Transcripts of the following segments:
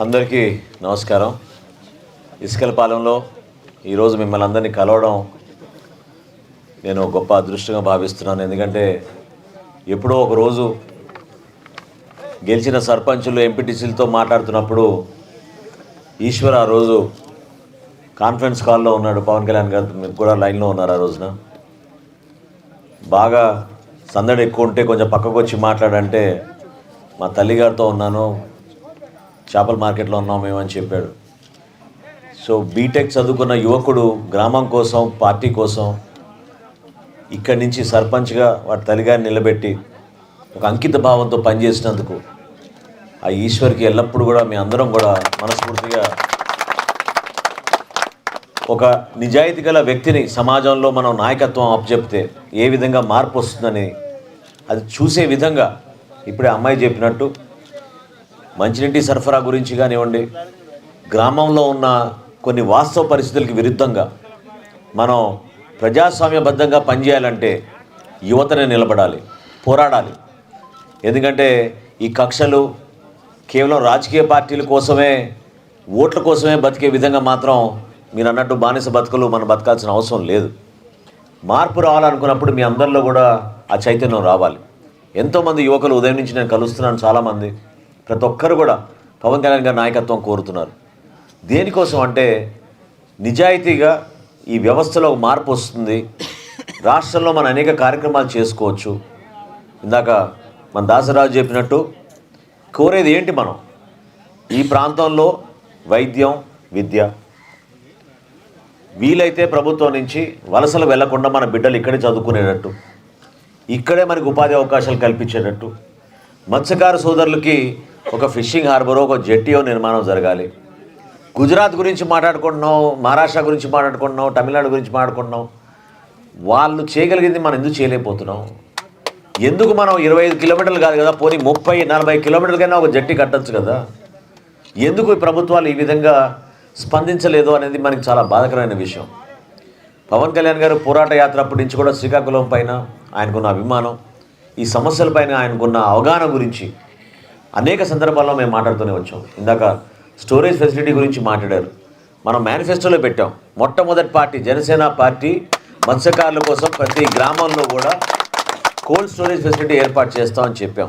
అందరికీ నమస్కారం. ఇసుకలపాలెంలో ఈరోజు మిమ్మల్ని అందరినీ కలవడం నేను గొప్ప అదృష్టంగా భావిస్తున్నాను. ఎందుకంటే ఎప్పుడో ఒకరోజు గెలిచిన సర్పంచులు ఎంపీటీసీలతో మాట్లాడుతున్నప్పుడు ఈశ్వర్ ఆ రోజు కాన్ఫరెన్స్ కాల్లో ఉన్నాడు. పవన్ కళ్యాణ్ గారు మీరు కూడా లైన్లో ఉన్నారు. ఆ రోజున బాగా సందడి ఎక్కువ ఉంటే కొంచెం పక్కకు వచ్చి మాట్లాడంటే మా తల్లిగారితో ఉన్నాను, చేపల మార్కెట్లో ఉన్నాం మేము అని చెప్పాడు. సో బీటెక్ చదువుకున్న యువకుడు గ్రామం కోసం, పార్టీ కోసం ఇక్కడి నుంచి సర్పంచ్గా వాడి తల్లిగారిని నిలబెట్టి ఒక అంకిత భావంతో పనిచేసినందుకు ఆ ఈశ్వర్కి ఎల్లప్పుడూ కూడా మీ అందరం కూడా మనస్ఫూర్తిగా ఒక నిజాయితీ గల వ్యక్తిని సమాజంలో మనం నాయకత్వం అప్పచెప్తే ఏ విధంగా మార్పు వస్తుందని అది చూసే విధంగా ఇప్పుడే అమ్మాయి చెప్పినట్టు మంచినీటి సరఫరా గురించి కానివ్వండి, గ్రామంలో ఉన్న కొన్ని వాస్తవ పరిస్థితులకి విరుద్ధంగా మనం ప్రజాస్వామ్యబద్ధంగా పనిచేయాలంటే యువతనే నిలబడాలి, పోరాడాలి. ఎందుకంటే ఈ కక్షలు కేవలం రాజకీయ పార్టీల కోసమే, ఓట్ల కోసమే బతికే విధంగా మాత్రం మీరు అన్నట్టు బానిస బతుకులు మనం బతకాల్సిన అవసరం లేదు. మార్పు రావాలనుకున్నప్పుడు మీ అందరిలో కూడా ఆ చైతన్యం రావాలి. ఎంతోమంది యువకులు ఉదయం నుంచి నేను కలుస్తున్నాను, చాలామంది ప్రతి ఒక్కరు కూడా పవన్ కళ్యాణ్ గారి నాయకత్వం కోరుతున్నారు. దేనికోసం అంటే నిజాయితీగా ఈ వ్యవస్థలో మార్పు వస్తుంది, రాష్ట్రంలో మనం అనేక కార్యక్రమాలు చేసుకోవచ్చు. ఇందాక మన దాసరాజు చెప్పినట్టు కోరేది ఏంటి? మనం ఈ ప్రాంతంలో వైద్యం, విద్య, వీలైతే ప్రభుత్వం నుంచి వలసలు వెళ్లకుండా మన బిడ్డలు ఇక్కడే చదువుకునేటట్టు, ఇక్కడే మనకు ఉపాధి అవకాశాలు కల్పించేటట్టు, మత్స్యకార సోదరులకి ఒక ఫిషింగ్ హార్బరో, ఒక జెట్టీయో నిర్మాణం జరగాలి. గుజరాత్ గురించి మాట్లాడుకుంటున్నాం, మహారాష్ట్ర గురించి మాట్లాడుకుంటున్నాం, తమిళనాడు గురించి మాట్లాడుకుంటున్నాం. వాళ్ళు చేయగలిగింది మనం ఎందుకు చేయలేకపోతున్నాం? ఎందుకు మనం 25 కిలోమీటర్లు కాదు కదా, పోనీ 30-40 కిలోమీటర్లకైనా ఒక జట్టి కట్టచ్చు కదా? ఎందుకు ఈ ప్రభుత్వాలు ఈ విధంగా స్పందించలేదు అనేది మనకి చాలా బాధాకరమైన విషయం. పవన్ కళ్యాణ్ గారు పోరాట యాత్ర అప్పటి నుంచి కూడా శ్రీకాకుళం పైన ఆయనకున్న అభిమానం, ఈ సమస్యలపైన ఆయనకున్న అవగాహన గురించి అనేక సందర్భాల్లో మేము మాట్లాడుతూనే వచ్చాం. ఇందాక స్టోరేజ్ ఫెసిలిటీ గురించి మాట్లాడారు. మనం మేనిఫెస్టోలో పెట్టాం. మొట్టమొదటి పార్టీ జనసేన పార్టీ మత్స్యకారుల కోసం ప్రతి గ్రామంలో కూడా కోల్డ్ స్టోరేజ్ ఫెసిలిటీ ఏర్పాటు చేస్తామని చెప్పాం.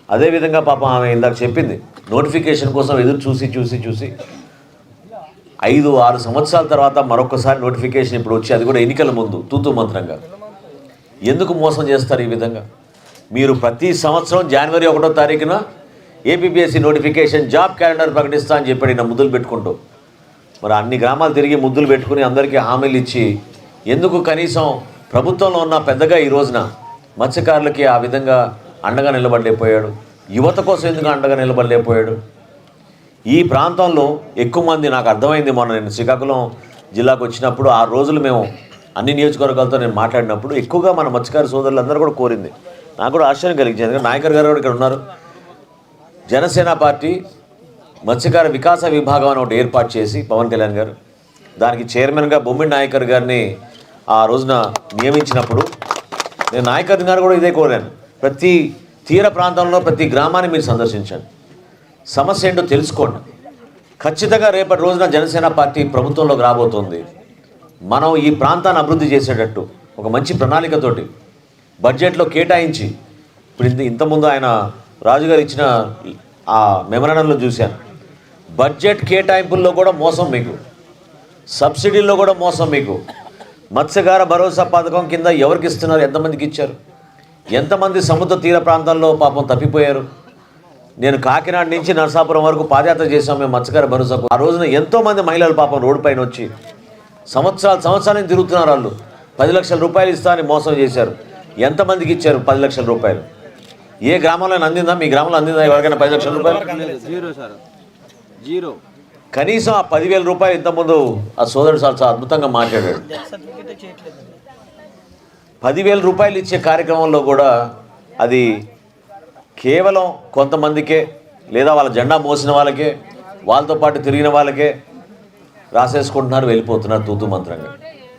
అదేవిధంగా పాపం ఆమె ఇందాక చెప్పింది, నోటిఫికేషన్ కోసం ఎదురు చూసి 5-6 సంవత్సరాల తర్వాత మరొకసారి నోటిఫికేషన్ ఇప్పుడు వచ్చి, అది కూడా ఎన్నికల ముందు తూతూ మంత్రంగా. ఎందుకు మోసం చేస్తారు ఈ విధంగా? మీరు ప్రతి సంవత్సరం జనవరి 1వ తారీఖున ఏపీపీఎస్సీ నోటిఫికేషన్, జాబ్ క్యాలెండర్ ప్రకటిస్తా అని చెప్పి నా ముద్దులు పెట్టుకుంటూ, మరి అన్ని గ్రామాలు తిరిగి ముద్దులు పెట్టుకుని అందరికీ హామీలు ఇచ్చి ఎందుకు కనీసం ప్రభుత్వంలో ఉన్న పెద్దగా ఈ రోజున మత్స్యకారులకి ఆ విధంగా అండగా నిలబడలేకపోయాడు? యువత కోసం ఎందుకు అండగా నిలబడలేకపోయాడు? ఈ ప్రాంతంలో ఎక్కువ మంది, నాకు అర్థమైంది మొన్న నేను శ్రీకాకుళం జిల్లాకు వచ్చినప్పుడు, ఆ రోజులు మేము అన్ని నియోజకవర్గాలతో నేను మాట్లాడినప్పుడు ఎక్కువగా మన మత్స్యకార సోదరులందరూ కూడా కోరింది, నాకు కూడా ఆశ్చర్యం కలిగించింది. ఎందుకంటే నాయకర్ గారు కూడా ఇక్కడ ఉన్నారు. జనసేన పార్టీ మత్స్యకార వికాస విభాగం అని ఒకటి ఏర్పాటు చేసి పవన్ కళ్యాణ్ గారు దానికి చైర్మన్గా బొమ్మిడి నాయకర్ గారిని ఆ రోజున నియమించినప్పుడు నేను నాయకర్ గారు కూడా ఇదే కోరాను, ప్రతి తీర ప్రాంతంలో ప్రతి గ్రామాన్ని మీరు సందర్శించండి, సమస్య ఏంటో తెలుసుకోండి. ఖచ్చితంగా రేపటి రోజున జనసేన పార్టీ ప్రభుత్వంలోకి రాబోతుంది. మనం ఈ ప్రాంతాన్ని అభివృద్ధి చేసేటట్టు ఒక మంచి ప్రణాళికతోటి బడ్జెట్లో కేటాయించి, ఇప్పుడు ఇంతకుముందు ఆయన రాజుగారు ఇచ్చిన ఆ మెమరాండంలో చూశాను, బడ్జెట్ కేటాయింపుల్లో కూడా మోసం మీకు, సబ్సిడీల్లో కూడా మోసం మీకు. మత్స్యకార భరోసా పథకం కింద ఎవరికి ఇస్తున్నారు? ఎంతమందికి ఇచ్చారు? ఎంతమంది సముద్ర తీర ప్రాంతాల్లో పాపం తప్పిపోయారు? నేను కాకినాడ నుంచి నరసాపురం వరకు పాదయాత్ర చేశాం మేము మత్స్యకార భరోసాకు. ఆ రోజున ఎంతోమంది మహిళలు పాపం రోడ్డు పైన వచ్చి సంవత్సరాలు తిరుగుతున్నారు. వాళ్ళు 10 లక్షల రూపాయలు ఇస్తా అని మోసం చేశారు. ఎంతమందికి ఇచ్చారు 10 లక్షల రూపాయలు? ఏ గ్రామంలో అందిందా? మీ గ్రామంలో అందిందా ఎవరికైనా 10 లక్షల రూపాయలు? జీరో. కనీసం ఆ 10,000 రూపాయలు ఇంతకుముందు ఆ సోదరుడు చాలా అద్భుతంగా మాట్లాడాడు. 10,000 రూపాయలు ఇచ్చే కార్యక్రమంలో కూడా అది కేవలం కొంతమందికే, లేదా వాళ్ళ జెండా మోసిన వాళ్ళకే, వాళ్ళతో పాటు తిరిగిన వాళ్ళకే రాసేసుకుంటున్నారు, వెళ్ళిపోతున్నారు తూతూ మంత్రంగా.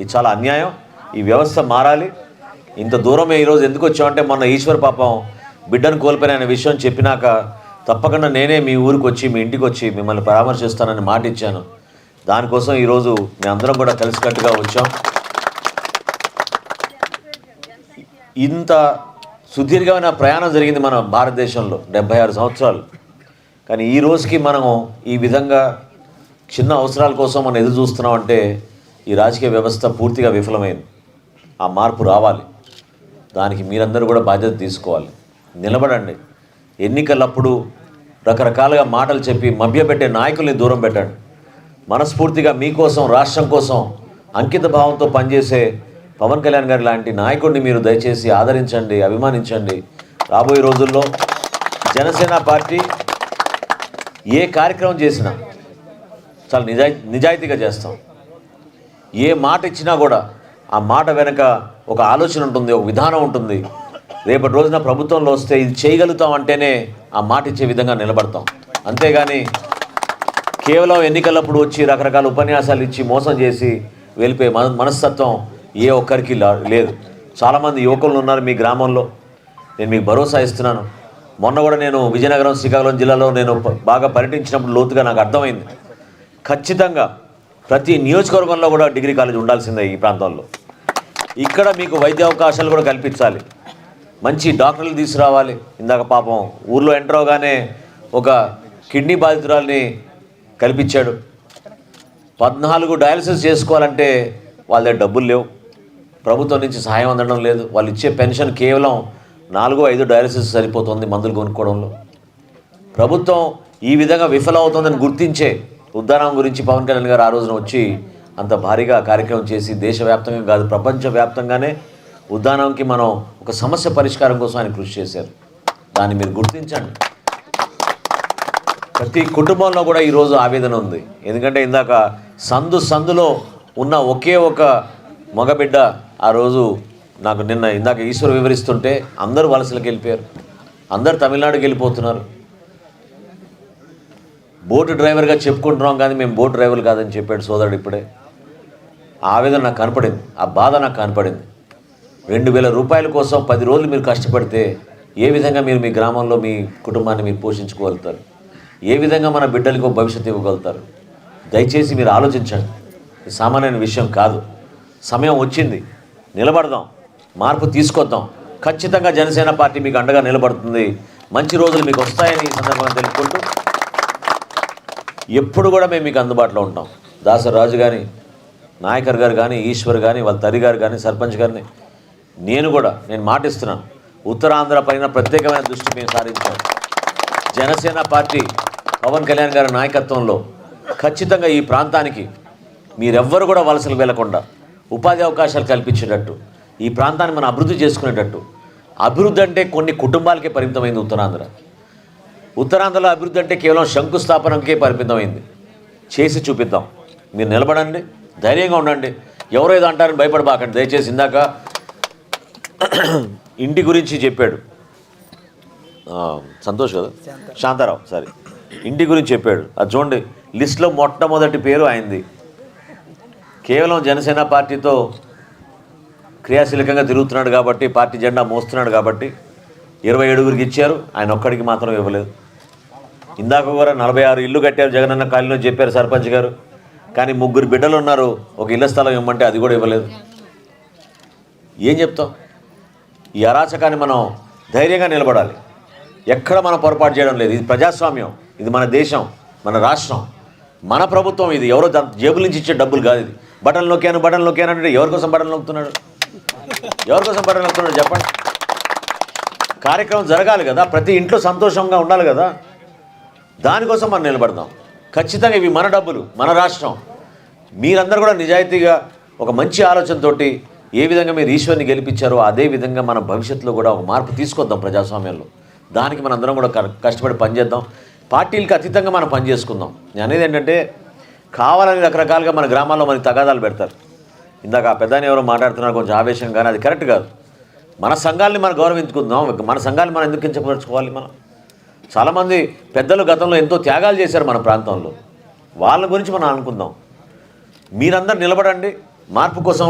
ఇది చాలా అన్యాయం. ఈ వ్యవస్థ మారాలి. ఇంత దూరమే ఈరోజు ఎందుకు వచ్చామంటే మొన్న ఈశ్వర్ పాపం బిడ్డను కోల్పోయిన విషయం చెప్పినాక తప్పకుండా నేనే మీ ఊరికి వచ్చి మీ ఇంటికి వచ్చి మిమ్మల్ని పరామర్శిస్తానని మాట ఇచ్చాను. దానికోసం ఈరోజు మేము అందరం కూడా కలిసికట్టుగా వచ్చాం. ఇంత సుదీర్ఘమైన ప్రయాణం జరిగింది మన భారతదేశంలో 76 సంవత్సరాలు. కానీ ఈ రోజుకి మనం ఈ విధంగా చిన్న అవసరాల కోసం మనం ఎదురు చూస్తున్నామంటే ఈ రాజకీయ వ్యవస్థ పూర్తిగా విఫలమైంది. ఆ మార్పు రావాలి. దానికి మీరందరూ కూడా బాధ్యత తీసుకోవాలి. నిలబడండి. ఎన్నికలప్పుడు రకరకాలుగా మాటలు చెప్పి మభ్యపెట్టే నాయకుల్ని దూరం పెట్టండి. మనస్ఫూర్తిగా మీకోసం, రాష్ట్రం కోసం అంకిత భావంతో పనిచేసే పవన్ కళ్యాణ్ గారి లాంటి నాయకుడిని మీరు దయచేసి ఆదరించండి, అభిమానించండి. రాబోయే రోజుల్లో జనసేన పార్టీ ఏ కార్యక్రమం చేసినా చాలా నిజాయితీగా చేస్తాం. ఏ మాట ఇచ్చినా కూడా ఆ మాట వెనక ఒక ఆలోచన ఉంటుంది, ఒక విధానం ఉంటుంది. రేపటి రోజున ప్రభుత్వంలో వస్తే ఇది చేయగలుగుతాం అంటేనే ఆ మాట ఇచ్చే విధంగా నిలబడతాం. అంతేగాని కేవలం ఎన్నికలప్పుడు వచ్చి రకరకాల ఉపన్యాసాలు ఇచ్చి మోసం చేసి వెళ్ళిపోయే మనస్తత్వం ఏ ఒక్కరికి లేదు. చాలామంది యువకులు ఉన్నారు మీ గ్రామంలో. నేను మీకు భరోసా ఇస్తున్నాను. మొన్న కూడా నేను విజయనగరం, శ్రీకాకుళం జిల్లాలో నేను బాగా పర్యటించినప్పుడు లోతుగా నాకు అర్థమైంది. ఖచ్చితంగా ప్రతి నియోజకవర్గంలో కూడా డిగ్రీ కాలేజ్ ఉండాల్సిందే ఈ ప్రాంతంలో. ఇక్కడ మీకు వైద్య అవకాశాలు కూడా కల్పించాలి. మంచి డాక్టర్లు తీసుకురావాలి. ఇందాక పాపం ఊర్లో ఎంటర్ అవగానే ఒక కిడ్నీ బాధితురాల్ని కల్పించాడు. 14 డయాలసిస్ చేసుకోవాలంటే వాళ్ళ దగ్గర డబ్బులు లేవు. ప్రభుత్వం నుంచి సహాయం అందడం లేదు. వాళ్ళు ఇచ్చే పెన్షన్ కేవలం 4-5 డయాలసిస్ సరిపోతుంది మందులు కొనుక్కోవడంలో. ప్రభుత్వం ఈ విధంగా విఫలమవుతుందని గుర్తించే ఉద్దానం గురించి పవన్ కళ్యాణ్ గారు ఆ రోజున వచ్చి అంత భారీగా కార్యక్రమం చేసి దేశవ్యాప్తంగా కాదు ప్రపంచవ్యాప్తంగానే ఉద్దానంకి మనం ఒక సమస్య పరిష్కారం కోసం ఆయన కృషి చేశారు. దాన్ని మీరు గుర్తించండి. ప్రతి కుటుంబంలో కూడా ఈరోజు ఆవేదన ఉంది. ఎందుకంటే ఇందాక సందులో ఉన్న ఒకే ఒక మగబిడ్డ ఆ రోజు నాకు ఇందాక ఈశ్వర్ వివరిస్తుంటే అందరూ వలసలకు వెళ్ళిపోయారు. అందరు తమిళనాడుకి వెళ్ళిపోతున్నారు. బోటు డ్రైవర్గా చెప్పుకుంటున్నాం కానీ మేము బోటు డ్రైవర్లు కాదని చెప్పాడు సోదరుడు ఇప్పుడే. ఆ ఆవేదన నాకు కనపడింది, ఆ బాధ నాకు కనపడింది. 2000 రూపాయల కోసం 10 రోజులు మీరు కష్టపడితే ఏ విధంగా మీరు మీ గ్రామంలో మీ కుటుంబాన్ని మీరు పోషించుకోగలుగుతారు? ఏ విధంగా మన బిడ్డలకు భవిష్యత్తు ఇవ్వగలుగుతారు? దయచేసి మీరు ఆలోచించండి. ఇది సామాన్యమైన విషయం కాదు. సమయం వచ్చింది, నిలబడదాం, మార్పు తీసుకొద్దాం. ఖచ్చితంగా జనసేన పార్టీ మీకు అండగా నిలబడుతుంది. మంచి రోజులు మీకు వస్తాయని ఈ సందర్భంగా తెలుపుకుంటూ ఎప్పుడు కూడా మేము మీకు అందుబాటులో ఉంటాం. దాసరాజు కానీ, నాయకర్ గారు కానీ, ఈశ్వర్ కానీ, వాళ్ళ తల్లి గారు కానీ, సర్పంచ్ గారిని నేను మాటిస్తున్నాను. ఉత్తరాంధ్ర పైన ప్రత్యేకమైన దృష్టి మేము సారించాం. జనసేన పార్టీ పవన్ కళ్యాణ్ గారి నాయకత్వంలో ఖచ్చితంగా ఈ ప్రాంతానికి మీరెవ్వరు కూడా వలసలు వెళ్లకుండా ఉపాధి అవకాశాలు కల్పించేటట్టు, ఈ ప్రాంతాన్ని మనం అభివృద్ధి చేసుకునేటట్టు. అభివృద్ధి అంటే కొన్ని కుటుంబాలకే పరిమితమైంది ఉత్తరాంధ్రలో అభివృద్ధి అంటే కేవలం శంకుస్థాపనకే పరిమితమైంది. చేసి చూపిద్దాం. మీరు నిలబడండి, ధైర్యంగా ఉండండి. ఎవరో ఏదో అంటారని భయపడబాకండి దయచేసి. ఇందాక ఇంటి గురించి చెప్పాడు సంతోష్ కదా, శాంతారావు సారీ, ఇంటి గురించి చెప్పాడు. అది చూడండి, లిస్టులో మొట్టమొదటి పేరు ఆయనది. కేవలం జనసేన పార్టీతో క్రియాశీలకంగా తిరుగుతున్నాడు కాబట్టి, పార్టీ జెండా మోస్తున్నాడు కాబట్టి 27 ఇచ్చారు, ఆయన ఒక్కడికి మాత్రం ఇవ్వలేదు. ఇందాక కూడా 46 ఇల్లు కట్టారు జగనన్న కాలనీలో చెప్పారు సర్పంచ్ గారు. కానీ 3 బిడ్డలు ఉన్నారు, ఒక ఇళ్ల స్థలం ఇవ్వమంటే అది కూడా ఇవ్వలేదు. ఏం చెప్తాం? ఈ అరాచకాన్ని మనం ధైర్యంగా నిలబడాలి. ఎక్కడ మనం పొరపాటు చేయడం లేదు. ఇది ప్రజాస్వామ్యం, ఇది మన దేశం, మన రాష్ట్రం, మన ప్రభుత్వం. ఇది ఎవరో జేబుల నుంచి ఇచ్చే డబ్బులు కాదు. ఇది బటన్ నొక్కాను అంటే ఎవరికోసం బటన్ నొక్కుతున్నాడు? చెప్పండి. కార్యక్రమం జరగాలి కదా, ప్రతి ఇంట్లో సంతోషంగా ఉండాలి కదా, దానికోసం మనం నిలబడదాం. ఖచ్చితంగా ఇవి మన డబ్బులు, మన రాష్ట్రం. మీరందరూ కూడా నిజాయితీగా ఒక మంచి ఆలోచనతోటి ఏ విధంగా మీరు ఈశ్వర్ని గెలిపించారో అదే విధంగా మన భవిష్యత్తులో కూడా ఒక మార్పు తీసుకొద్దాం ప్రజాస్వామ్యంలో. దానికి మన అందరం కూడా కష్టపడి పనిచేద్దాం. పార్టీలకు అతీతంగా మనం పనిచేసుకుందాం. నేను అనేది ఏంటంటే, కావాలని రకరకాలుగా మన గ్రామాల్లో మనకి తగాదాలు పెడతారు. ఇందాక ఆ పెద్దని ఎవరో మాట్లాడుతున్నారు కొంచెం ఆవేశం, కానీ అది కరెక్ట్ కాదు. మన సంఘాలని మనం గౌరవించుకుందాం. మన సంఘాన్ని మనం ఎందుకు కించపరచుకోవాలి? మనం చాలామంది పెద్దలు గతంలో ఎంతో త్యాగాలు చేశారు మన ప్రాంతంలో, వాళ్ళ గురించి మనం అనుకుందాం. మీరందరూ నిలబడండి. మార్పు కోసం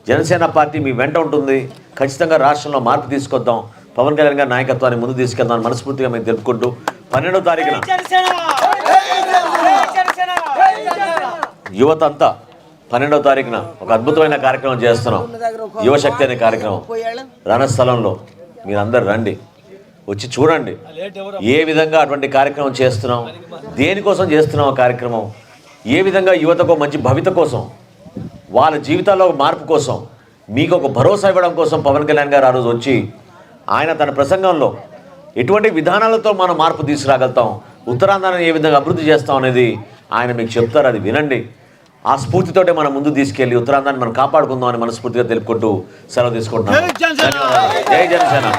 జనసేన పార్టీ మీ వెంట ఉంటుంది. ఖచ్చితంగా రాష్ట్రంలో మార్పు తీసుకొద్దాం. పవన్ కళ్యాణ్ గారి నాయకత్వాన్ని ముందు తీసుకెళ్దామని మనస్ఫూర్తిగా మేము తెలుపుకుంటూ 12వ తారీఖున యువత అంతా 12వ తారీఖున ఒక అద్భుతమైన కార్యక్రమం చేస్తున్నాం. యువశక్తి అనే కార్యక్రమం రణస్థలంలో మీరందరూ రండి, వచ్చి చూడండి ఏ విధంగా అటువంటి కార్యక్రమం చేస్తున్నాం, దేనికోసం చేస్తున్నాం ఆ కార్యక్రమం, ఏ విధంగా యువతకు మంచి భవిత కోసం, వాళ్ళ జీవితాల్లో ఒక మార్పు కోసం, మీకు ఒక భరోసా ఇవ్వడం కోసం పవన్ కళ్యాణ్ గారు ఆ రోజు వచ్చి ఆయన తన ప్రసంగంలో ఎటువంటి విధానాలతో మనం మార్పు తీసుకురాగలుగుతాం, ఉత్తరాంధ్రాన్ని ఏ విధంగా అభివృద్ధి చేస్తాం అనేది ఆయన మీకు చెప్తారు. అది వినండి. ఆ స్ఫూర్తితోటే మనం ముందు తీసుకెళ్ళి ఉత్తరాంధ్రాన్ని మనం కాపాడుకుందాం అని మనస్ఫూర్తిగా తెలుపుకుంటూ సెలవు తీసుకుంటున్నాం. జై జనసేన.